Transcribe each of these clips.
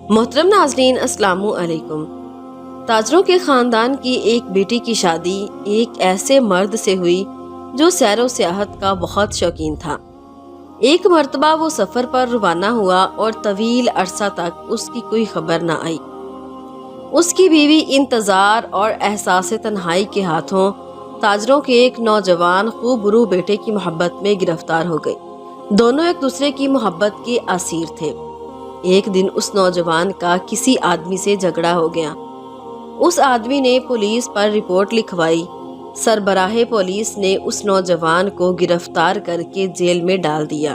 मोहतरम नाजरीन, अस्सलाम वालेकुम। ताजरों के ख़ानदान की एक बेटी की शादी एक ऐसे मर्द से हुई जो सैर व सियाहत का बहुत शौकीन था। एक मर्तबा वो सफ़र पर रवाना हुआ और तवील अरसा तक उसकी कोई खबर न आई। उसकी बीवी इंतज़ार और एहसास तन्हाई के हाथों ताजरों के एक नौजवान खूबरू बेटे की मोहब्बत में गिरफ्तार हो गई। दोनों एक दूसरे की मोहब्बत के असीर थे। एक दिन उस नौजवान का किसी आदमी से झगड़ा हो गया। उस आदमी ने पुलिस पर रिपोर्ट लिखवाई। सरबराहे पुलिस ने उस नौजवान को गिरफ्तार करके जेल में डाल दिया।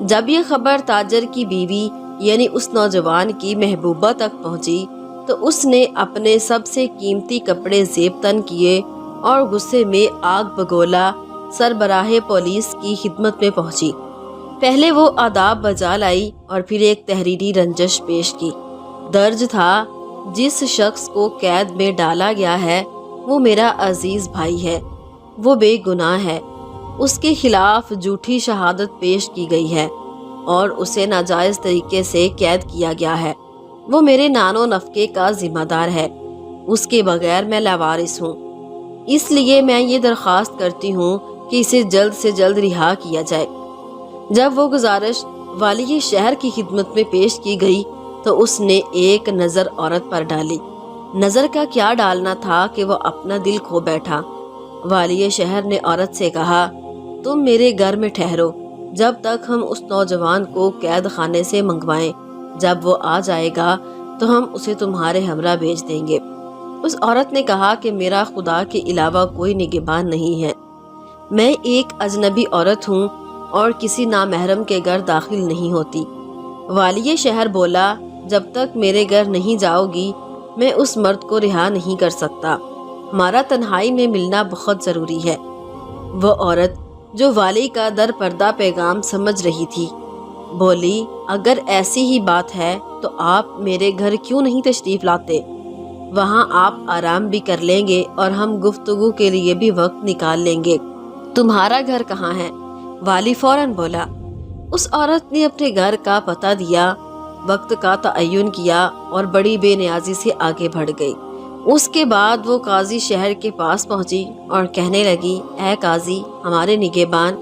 जब ये खबर ताजर की बीवी यानी उस नौजवान की महबूबा तक पहुंची तो उसने अपने सबसे कीमती कपड़े जेब तन किए और गुस्से में आग बगोला सरबराहे पुलिस की खिदमत में पहुंची। पहले वो आदाब बजा लाई और फिर एक तहरीरी रंजिश पेश की। दर्ज था, जिस शख्स को कैद में डाला गया है वो मेरा अजीज भाई है, वो बेगुनाह है। उसके खिलाफ झूठी शहादत पेश की गई है और उसे नाजायज तरीके से कैद किया गया है। वो मेरे नानो नफके का जिम्मेदार है। उसके बगैर मैं लावारिस हूँ। इसलिए मैं ये दरख्वास्त करती हूँ कि इसे जल्द से जल्द रिहा किया जाए। जब वो गुजारिश वाली शहर की खिदमत में पेश की गई तो उसने एक नज़र औरत पर डाली। नज़र का क्या डालना था कि वो अपना दिल खो बैठा। वाली शहर ने औरत से कहा, तुम मेरे घर में ठहरो जब तक हम उस नौजवान को कैद खाने से मंगवाएं। जब वो आ जाएगा तो हम उसे तुम्हारे हमरा भेज देंगे। उस औरत ने कहा कि मेरा खुदा के अलावा कोई निगहबान नहीं है। मैं एक अजनबी औरत हूँ और किसी नामहरम के घर दाखिल नहीं होती। वाली शहर बोला, जब तक मेरे घर नहीं जाओगी मैं उस मर्द को रिहा नहीं कर सकता। हमारा तन्हाई में मिलना बहुत ज़रूरी है। वो औरत जो वाली का दर पर्दा पैगाम समझ रही थी बोली, अगर ऐसी ही बात है तो आप मेरे घर क्यों नहीं तशरीफ़ लाते? वहाँ आप आराम भी कर लेंगे और हम गुफ्तगू के लिए भी वक्त निकाल लेंगे। तुम्हारा घर कहाँ है? वाली फौरन बोला। उस औरत ने अपने घर का पता दिया, वक्त का तयन किया और बड़ी बेनियाजी से आगे बढ़ गई। उसके बाद वो काजी शहर के पास पहुंची और कहने लगी, ऐ काजी, हमारे निगहबान।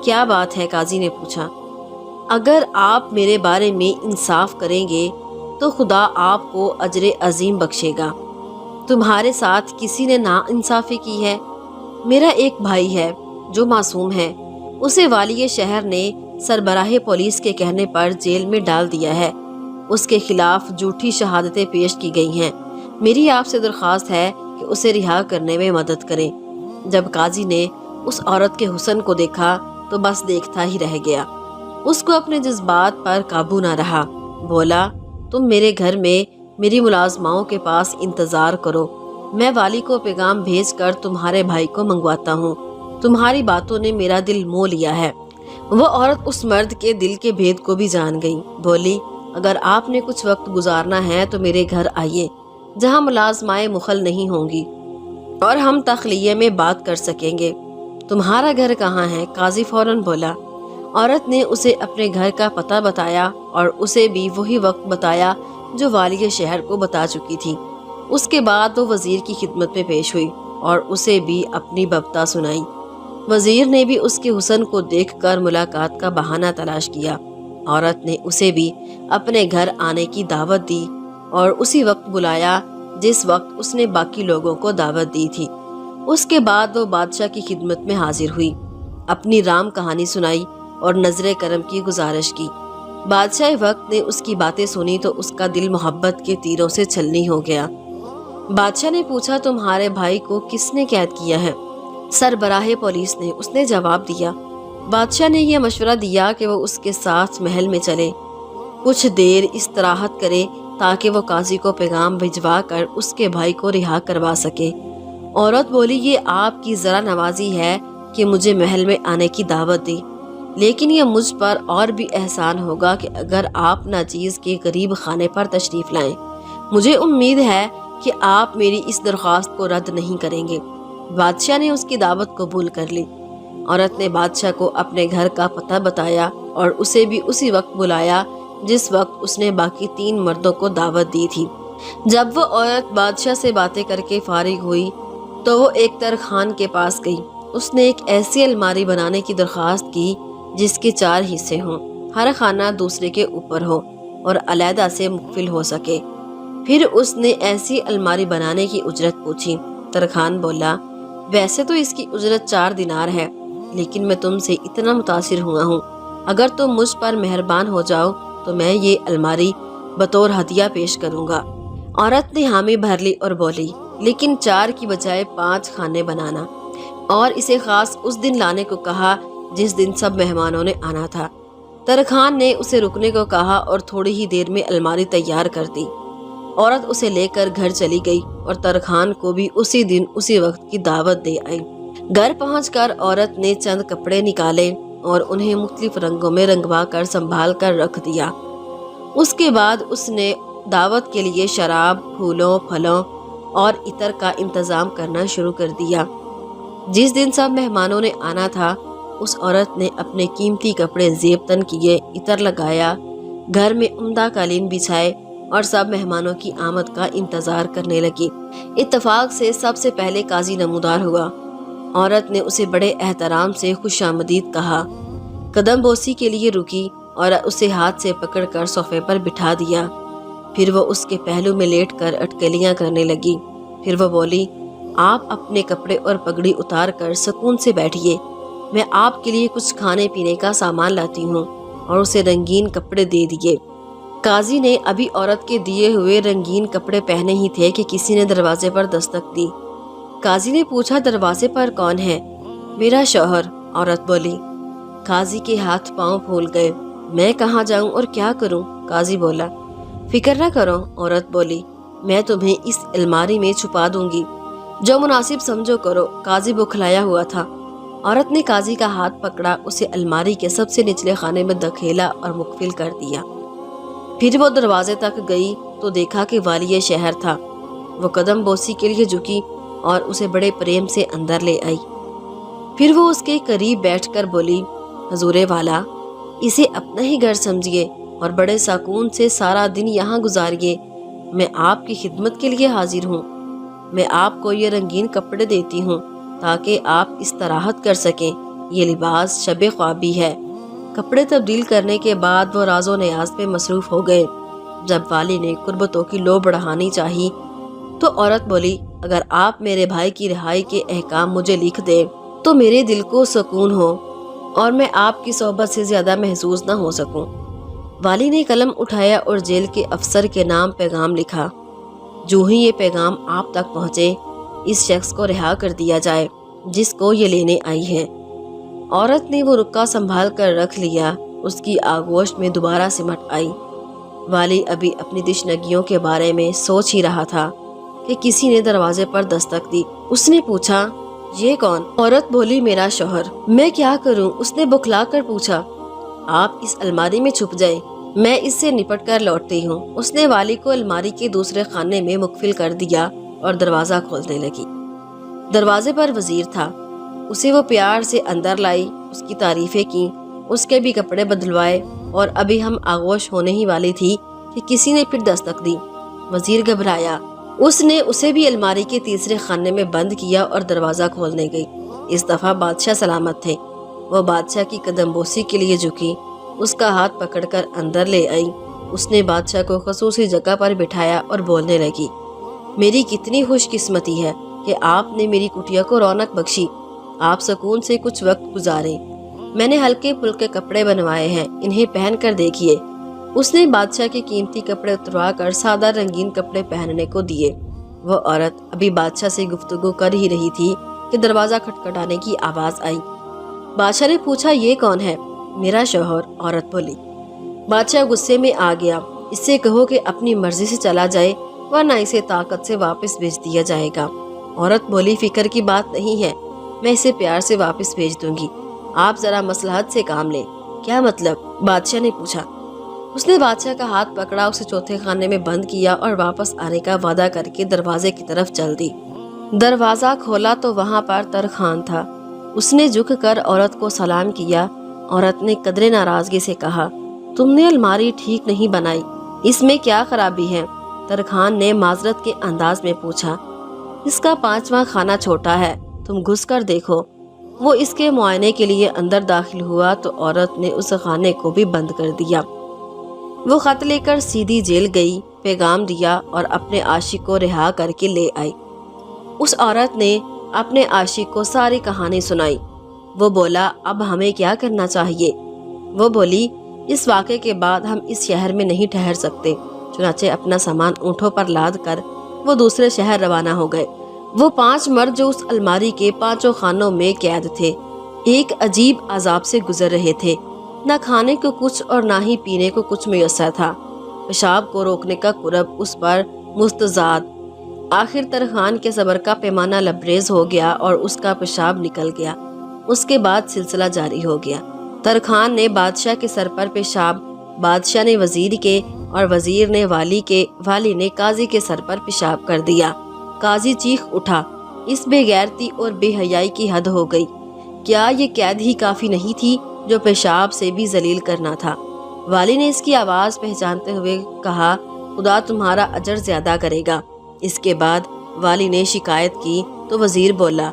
क्या बात है? काजी ने पूछा। अगर आप मेरे बारे में इंसाफ करेंगे तो खुदा आपको अजर अजीम बख्शेगा। तुम्हारे साथ किसी ने नाइंसाफ़ी की है। मेरा एक भाई है जो मासूम है, उसे वाली शहर ने सरबराहे पुलिस के कहने पर जेल में डाल दिया है। उसके खिलाफ झूठी शहादतें पेश की गई हैं। मेरी आपसे दरख्वास्त है कि उसे रिहा करने में मदद करें। जब काजी ने उस औरत के हुस्न को देखा तो बस देखता ही रह गया। उसको अपने जज्बात पर काबू ना रहा। बोला, तुम मेरे घर में मेरी मुलाजमाओं के पास इंतज़ार करो। मैं वाली को पैगाम भेज कर तुम्हारे भाई को मंगवाता हूँ। तुम्हारी बातों ने मेरा दिल मोह लिया है। वो औरत उस मर्द के दिल के भेद को भी जान गई। बोली, अगर आपने कुछ वक्त गुजारना है तो मेरे घर आइए, जहाँ मुलाजमाएं मुखल नहीं होंगी और हम तखलिये में बात कर सकेंगे। तुम्हारा घर कहाँ है? काजी फौरन बोला। औरत ने उसे अपने घर का पता बताया और उसे भी वही वक्त बताया जो वाली शहर को बता चुकी थी। उसके बाद वो वजीर की खिदमत में पेश हुई और उसे भी अपनी बब्ता सुनाई। वजीर ने भी उसके हुस्न को देखकर मुलाकात का बहाना तलाश किया। औरत ने उसे भी अपने घर आने की दावत दी और उसी वक्त बुलाया जिस वक्त उसने बाकी लोगों को दावत दी थी। उसके बाद वो बादशाह की खिदमत में हाजिर हुई, अपनी राम कहानी सुनाई और नजरे करम की गुजारिश की। बादशाह वक्त ने उसकी बातें सुनी तो उसका दिल मोहब्बत के तीरों से छलनी हो गया। बादशाह ने पूछा, तुम्हारे भाई को किसने कैद किया है? सरबराहे पुलिस ने, उसने जवाब दिया। बादशाह ने यह मशवरा दिया कि वो उसके साथ महल में चले, कुछ देर इस्तराहत करे ताकि वो काजी को पैगाम भिजवा कर उसके भाई को रिहा करवा सके। औरत बोली, ये आपकी ज़रा नवाजी है कि मुझे महल में आने की दावत दी, लेकिन यह मुझ पर और भी एहसान होगा कि अगर आप नाचीज़ के गरीब खाने पर तशरीफ़ लाएं। मुझे उम्मीद है कि आप मेरी इस दरख्वास्त को रद्द नहीं करेंगे। बादशाह ने उसकी दावत कबूल कर ली। औरत ने बादशाह को अपने घर का पता बताया और उसे भी उसी वक्त बुलाया जिस वक्त उसने बाकी 3 मर्दों को दावत दी थी। जब वो औरत बादशाह से बातें करके फारिग हुई तो वो एक तरखान के पास गई। उसने एक ऐसी अलमारी बनाने की दरख्वास्त की जिसके 4 हिस्से हों, हर खाना दूसरे के ऊपर हो और अलहदा से मुकफिल हो सके। फिर उसने ऐसी अलमारी बनाने की उजरत पूछी। तरखान बोला, वैसे तो इसकी उजरत 4 दिनार है, लेकिन मैं तुमसे इतना मुतासिर हुआ हूँ, अगर तुम मुझ पर मेहरबान हो जाओ तो मैं ये अलमारी बतौर हदिया पेश करूँगा। औरत ने हामी भर ली और बोली, लेकिन 4 की बजाय 5 खाने बनाना, और इसे खास उस दिन लाने को कहा जिस दिन सब मेहमानों ने आना था। तरखान ने उसे रुकने को कहा और थोड़ी ही देर में अलमारी तैयार कर दी। औरत उसे लेकर घर चली गई और तरखान को भी उसी दिन उसी वक्त की दावत दे आई। घर पहुंचकर औरत ने चंद कपड़े निकाले और उन्हें मुख्तलिफ रंगों में रंगवा कर संभाल कर रख दिया। उसके बाद उसने दावत के लिए शराब, फूलों, फलों और इतर का इंतजाम करना शुरू कर दिया। जिस दिन सब मेहमानों ने आना था, उस औरत ने अपने कीमती कपड़े जेब तन किए, इतर लगाया, घर में उम्दा कालीन बिछाए और सब मेहमानों की आमद का इंतजार करने लगी। इत्तफाक से सबसे पहले काजी नमूदार हुआ। औरत ने उसे बड़े एहतराम से खुशामदीद कहा, कदम बोसी के लिए रुकी और उसे हाथ से पकड़कर सोफे पर बिठा दिया। फिर वो उसके पहलू में लेटकर अटकलियां करने लगी। फिर वो बोली, आप अपने कपड़े और पगड़ी उतार कर सुकून से बैठिए, मैं आपके लिए कुछ खाने पीने का सामान लाती हूँ, और उसे रंगीन कपड़े दे दिए। काजी ने अभी औरत के दिए हुए रंगीन कपड़े पहने ही थे कि किसी ने दरवाजे पर दस्तक दी। काजी ने पूछा, दरवाजे पर कौन है? मेरा शौहर, औरत बोली। काजी के हाथ पांव फूल गए। मैं कहाँ जाऊं और क्या करूं? काजी बोला। फिक्र न करो, औरत बोली, मैं तुम्हें इस अलमारी में छुपा दूंगी, जो मुनासिब समझो करो। काजी बुखलाया हुआ था। औरत ने काजी का हाथ पकड़ा, उसे अलमारी के सबसे निचले खाने में धकेला और मुकफिल कर दिया। फिर वो दरवाजे तक गई तो देखा कि वालिय शहर था। वो कदम बोसी के लिए झुकी और उसे बड़े प्रेम से अंदर ले आई। फिर वो उसके करीब बैठकर बोली, हजूरे वाला, इसे अपना ही घर समझिए और बड़े सुकून से सारा दिन यहाँ गुजारिए। मैं आपकी खिदमत के लिए हाजिर हूँ। मैं आपको ये रंगीन कपड़े देती हूँ ताकि आप इस्तराहत कर सकें। ये लिबास शब ख्वाबी है। कपड़े तब्दील करने के बाद वो राजो नियाज पे मसरूफ हो गए। जब वाली ने कुर्बतों की लो बढ़ानी चाही तो औरत बोली, अगर आप मेरे भाई की रिहाई के अहकाम मुझे लिख दे तो मेरे दिल को सुकून हो और मैं आपकी सोहबत से ज्यादा महसूस न हो सकूं। वाली ने कलम उठाया और जेल के अफसर के नाम पैगाम लिखा, जो ही ये पैगाम आप तक पहुँचे, इस शख्स को रिहा कर दिया जाए जिसको ये लेने आई है। औरत ने वो रुक्का संभाल कर रख लिया। उसकी आगोश में दोबारा सिमट आई। वाली अभी अपनी तशनगियों के बारे में सोच ही रहा था कि किसी ने दरवाजे पर दस्तक दी। उसने पूछा, ये कौन? औरत बोली, मेरा शौहर। मैं क्या करूं? उसने बुखला कर पूछा। आप इस अलमारी में छुप जाए, मैं इससे निपट कर लौटती हूँ। उसने वाली को अलमारी के दूसरे खाने में मुकफिल कर दिया और दरवाजा खोलने लगी। दरवाजे पर वजीर था। उसे वो प्यार से अंदर लाई, उसकी तारीफें की, उसके भी कपड़े बदलवाए और अभी हम आगोश होने ही वाली थी कि किसी ने फिर दस्तक दी। वजीर घबराया। उसने उसे भी अलमारी के तीसरे खाने में बंद किया और दरवाजा खोलने गई। इस दफा बादशाह सलामत थे। वो बादशाह की कदम बोसी के लिए झुकी, उसका हाथ पकड़कर अंदर ले आई। उसने बादशाह को खसूसी जगह पर बिठाया और बोलने लगी, मेरी कितनी खुशकिस्मती है कि आपने मेरी कुटिया को रौनक बख्शी। आप सुकून से कुछ वक्त गुजारे। मैंने हल्के फुल्के कपड़े बनवाए हैं, इन्हें पहन कर देखिए। उसने बादशाह के कीमती कपड़े उतरवा कर सादा रंगीन कपड़े पहनने को दिए। वो औरत अभी बादशाह से गुफ्तगू कर ही रही थी कि दरवाजा खटखटाने की आवाज आई। बादशाह ने पूछा, ये कौन है? मेरा शौहर, औरत बोली। बादशाह गुस्से में आ गया। इससे कहो कि अपनी मर्जी से चला जाए, वरना इसे ताकत से वापस भेज दिया जाएगा। औरत बोली, फिक्र की बात नहीं है, मैं इसे प्यार से वापस भेज दूंगी। आप जरा मसलहत से काम लें। क्या मतलब? बादशाह ने पूछा। उसने बादशाह का हाथ पकड़ा, उसे चौथे खाने में बंद किया और वापस आने का वादा करके दरवाजे की तरफ चल दी। दरवाजा खोला तो वहां पर तरखान था। उसने झुक कर औरत को सलाम किया। औरत ने कदरे नाराजगी से कहा, تم نے الماری ٹھیک نہیں بنائی، اس میں کیا خرابی ہے؟ ترکھان نے معذرت کے انداز میں پوچھا۔ اس کا 5واں خانہ چھوٹا ہے، تم گھس کر دیکھو۔ وہ اس کے معائنے کے لیے اندر داخل ہوا تو عورت نے اس خانے کو بھی بند کر دیا۔ وہ خط لے کر سیدھی جیل گئی، پیغام دیا اور اپنے عاشق کو رہا کر کے لے آئی۔ اس عورت نے اپنے عاشق کو ساری کہانی سنائی۔ وہ بولا، اب ہمیں کیا کرنا چاہیے؟ وہ بولی، اس واقعے کے بعد ہم اس شہر میں نہیں ٹھہر سکتے۔ چنانچہ اپنا سامان اونٹوں پر لاد کر وہ دوسرے شہر روانہ ہو گئے۔ وہ 5 مرد جو اس الماری کے 5 خانوں میں قید تھے، ایک عجیب عذاب سے گزر رہے تھے۔ نہ کھانے کو کچھ اور نہ ہی پینے کو کچھ میسر تھا۔ پیشاب کو روکنے کا کرب اس پر مستزاد۔ آخر ترخان کے صبر کا پیمانہ لبریز ہو گیا اور اس کا پیشاب نکل گیا۔ اس کے بعد سلسلہ جاری ہو گیا۔ ترخان نے بادشاہ کے سر پر پیشاب، بادشاہ نے وزیر کے، اور وزیر نے والی کے، والی نے قاضی کے سر پر پیشاب کر دیا۔ قاضی چیخ اٹھا، اس بے غیرتی اور بے حیائی کی حد ہو گئی۔ کیا یہ قید ہی کافی نہیں تھی جو پیشاب سے بھی ذلیل کرنا تھا؟ والی نے اس کی آواز پہچانتے ہوئے کہا، خدا تمہارا اجر زیادہ کرے گا۔ اس کے بعد والی نے شکایت کی تو وزیر بولا،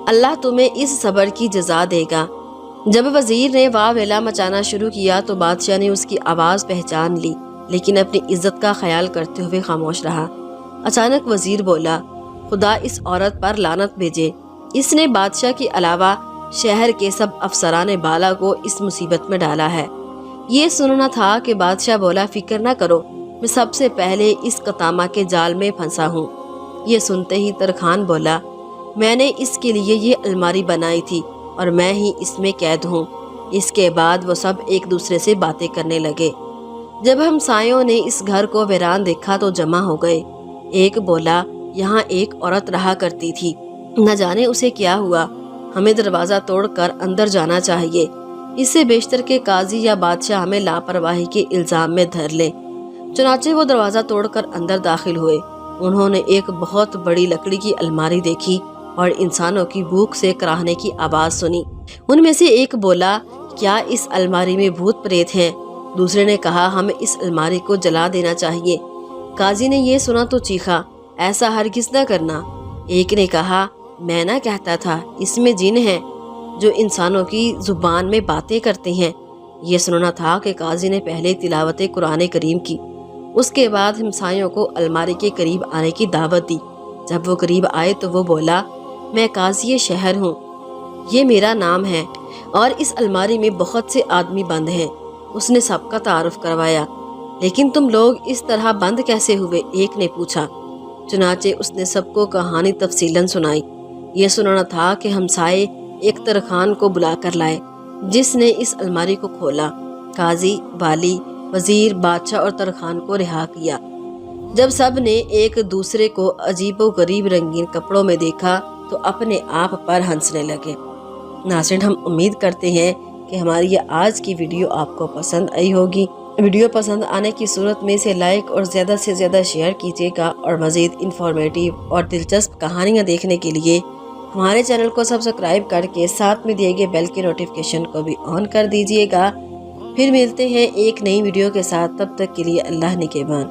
اللہ تمہیں اس صبر کی جزا دے گا۔ جب وزیر نے واہ ویلا مچانا شروع کیا تو بادشاہ نے اس کی آواز پہچان لی، لیکن اپنی عزت کا خیال کرتے ہوئے خاموش رہا۔ اچانک وزیر بولا، خدا اس عورت پر لعنت بھیجے، اس نے بادشاہ کے علاوہ شہر کے سب افسران بالا کو اس مصیبت میں ڈالا ہے۔ یہ سننا تھا کہ بادشاہ بولا، فکر نہ کرو، میں سب سے پہلے اس قطامہ کے جال میں پھنسا ہوں۔ یہ سنتے ہی ترخان بولا، میں نے اس کے لیے یہ الماری بنائی تھی اور میں ہی اس میں قید ہوں۔ اس کے بعد وہ سب ایک دوسرے سے باتیں کرنے لگے۔ جب ہمسایوں نے اس گھر کو ویران دیکھا تو جمع ہو گئے۔ ایک بولا، یہاں ایک عورت رہا کرتی تھی، نہ جانے اسے کیا ہوا، ہمیں دروازہ توڑ کر اندر جانا چاہیے، اس سے بیشتر کے قاضی یا بادشاہ ہمیں لاپرواہی کے الزام میں دھر لیں۔ چنانچہ وہ دروازہ توڑ کر اندر داخل ہوئے۔ انہوں نے ایک بہت بڑی لکڑی کی الماری دیکھی اور انسانوں کی بھوک سے کراہنے کی آواز سنی۔ ان میں سے ایک بولا، کیا اس الماری میں بھوت پریت ہیں؟ دوسرے نے کہا، ہمیں اس الماری کو جلا دینا چاہیے۔ قاضی نے یہ سنا تو چیخا، ایسا ہرگز نہ کرنا۔ ایک نے کہا، میں نہ کہتا تھا، اس میں جن ہیں جو انسانوں کی زبان میں باتیں کرتے ہیں۔ یہ سننا تھا کہ قاضی نے پہلے تلاوت قرآن کریم کی، اس کے بعد ہمسایوں کو الماری کے قریب آنے کی دعوت دی۔ جب وہ قریب آئے تو وہ بولا، میں قاضی شہر ہوں، یہ میرا نام ہے اور اس الماری میں بہت سے آدمی بند ہیں۔ اس نے سب کا تعارف کروایا۔ لیکن تم لوگ اس طرح بند کیسے ہوئے؟ ایک نے پوچھا۔ چنانچہ اس نے سب کو کہانی تفصیلاً سنائی۔ یہ سننا تھا کہ ہمسائے ایک ترخان کو بلا کر لائے جس نے اس الماری کو کھولا۔ قاضی، والی، وزیر، بادشاہ اور ترخان کو رہا کیا۔ جب سب نے ایک دوسرے کو عجیب و غریب رنگین کپڑوں میں دیکھا تو اپنے آپ پر ہنسنے لگے۔ ناظرین، ہم امید کرتے ہیں کہ ہماری یہ آج کی ویڈیو آپ کو پسند آئی ہوگی۔ ویڈیو پسند آنے کی صورت میں اسے لائک اور زیادہ سے زیادہ شیئر کیجیے گا، اور مزید انفارمیٹیو اور دلچسپ کہانیاں دیکھنے کے لیے ہمارے چینل کو سبسکرائب کر کے ساتھ میں دیے گئے بیل کی نوٹیفیکیشن کو بھی آن کر دیجیے گا۔ پھر ملتے ہیں ایک نئی ویڈیو کے ساتھ، تب تک کے لیے اللہ نگہبان۔